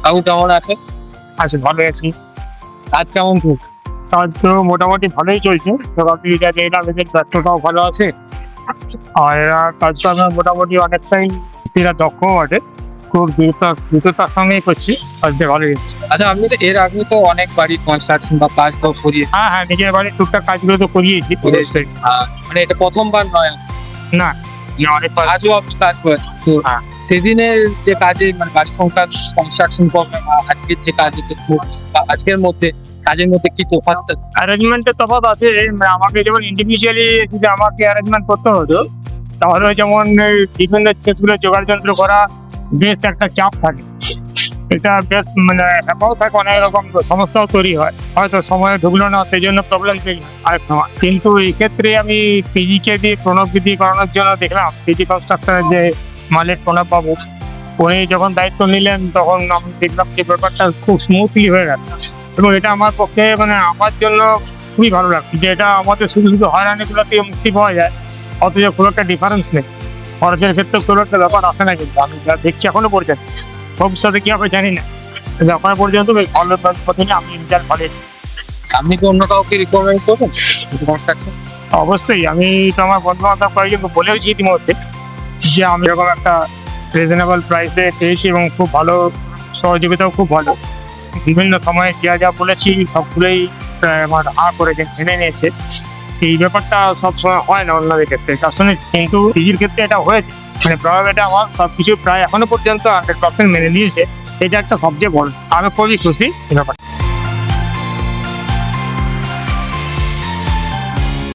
কাকু কেমন আছে? আচ্ছা, ভালো আছি। কাজ কেমন চলছে? কাজ তো মোটামুটি ভালোই চলছে। সকাল থেকে যা দেখলাম এদের ব্যস্ততাও ভালো আছে। আর এরা কাজ কর্মে মোটামুটি অনেকটাই এরা দক্ষ আছে। খুব দ্রুততার সঙ্গেই করছি। কাজটা ভালোই হচ্ছে। আচ্ছা, আপনি তো এর আগে তো অনেক বাড়ির কনস্ট্রাকশন বা কাজ তো করিয়েছেন। হ্যাঁ, হ্যাঁ, নিজের বাড়ির টুকটাক কাজগুলো তো করিয়েছি। মানে এটা প্রথমবার নয়। না, অনেক কাজ। আজও আপনি কাজ করেছেন তো। হ্যাঁ। সেদিনের যে কাজে মানে বাড়ি সংখ্যা কনস্ট্রাকশন প্রবলেম আজকের যে কাজে আজকের মধ্যে কাজের মধ্যে কি তফাৎ? অ্যারেঞ্জমেন্টের তফাৎ আছে। মানে আমাকে যেমন ইন্ডিভিজুয়ালি যদি আমাকে অ্যারেঞ্জমেন্ট করতে হতো, তাহলে যেমন এই বিভিন্ন কেসগুলো জোগাড় যন্ত্র করা বেশ একটা চাপ থাকে। এটা বেশ মানে হ্যাপাও থাকে, অনেক রকম সমস্যাও তৈরি হয়। হয়তো সময়ে ঢুকলো না, সেই জন্য প্রবলেম তৈরি হয় আরেক সময়। কিন্তু এই ক্ষেত্রে আমি পিজিকে দিয়ে প্রণববিধি করানোর জন্য দেখলাম পিজি কনস্ট্রাকশনের যে মালিক প্রণব বাবু, উনি যখন দায়িত্ব নিলেন তখন আমি দেখলাম যে ব্যাপারটা খুব স্মুথলি হয়ে গেছে। এবং এটা আমার পক্ষে মানে আমার জন্য খুবই ভালো লাগছে যে এটা আমাদের শুধু শুধু হয়রানিগুলো থেকে মুক্তি পাওয়া যায়, অথচ খুব একটা ডিফারেন্স নেই। খরচের ক্ষেত্রে খুব একটা ব্যাপার আসে না, কিন্তু আমি যা দেখছি এখনো পর্যন্ত। ভবিষ্যতে কি হবে জানি না, কিন্তু এখনো পর্যন্ত বেশ ভালো পথে আমি রেজাল্ট ভালো। আপনি কি অন্য কাউকে রিকমেন্ড করবেন কনস্ট্রাকশন? অবশ্যই আমি তো আমার বন্ধু বান্ধব কয়েকজনকে বলেওছি ইতিমধ্যে যে আমি এরকম একটা রিজনেবল প্রাইসে পেয়েছি এবং খুব ভালো সহযোগিতাও খুব ভালো। বিভিন্ন সময়ে যা যা বলেছি সবগুলোই আমার করে মেনে নিয়েছে। এই ব্যাপারটা সবসময় হয় না অন্যদের ক্ষেত্রে, এটা শুনেছি, কিন্তু পিজির ক্ষেত্রে এটা হয়েছে। মানে প্রভাব এটা আমার সবকিছু প্রায় এখনো পর্যন্ত 100% মেনে নিয়েছে। এটা একটা সবচেয়ে বড়, আমি খুবই খুশি এই ব্যাপারটা।